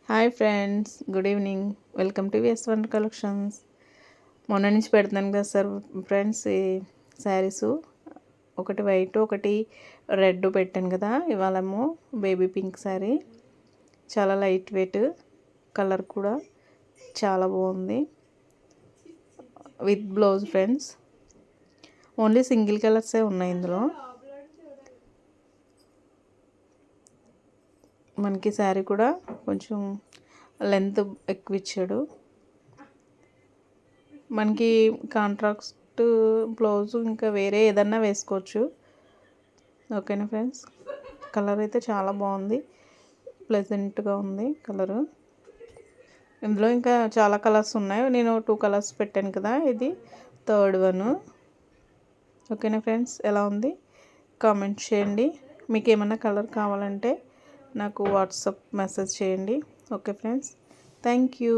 Hi friends, good evening. Welcome to VS1 collections. మొన్న నుంచి పెడుతున్నాను కదా సార్ ఫ్రెండ్స్, ఈ శారీసు ఒకటి వైట్ ఒకటి రెడ్ పెట్టాను కదా. ఇవాళేమో బేబీ పింక్ శారీ, చాలా లైట్ వెయిట్, కలర్ కూడా చాలా బాగుంది with blouse. Friends only single కలర్సే ఉన్నాయి ఇందులో. మనకి శారీ కూడా కొంచెం లెంత్ ఎక్కువ ఇచ్చాడు. మనకి కాంట్రాక్ట్ బ్లౌజ్ ఇంకా వేరే ఏదన్నా వేసుకోవచ్చు. ఓకేనా ఫ్రెండ్స్, కలర్ అయితే చాలా బాగుంది, ప్లెజెంట్గా ఉంది కలరు. ఇందులో ఇంకా చాలా కలర్స్ ఉన్నాయి, నేను 2 కలర్స్ పెట్టాను కదా, ఇది థర్డ్ వన్. ఓకేనా ఫ్రెండ్స్, ఎలా ఉంది కామెంట్ చేయండి. మీకు ఏమన్నా కలర్ కావాలంటే నాకు వాట్సాప్ మెసేజ్ చేయండి. Okay friends, thank you.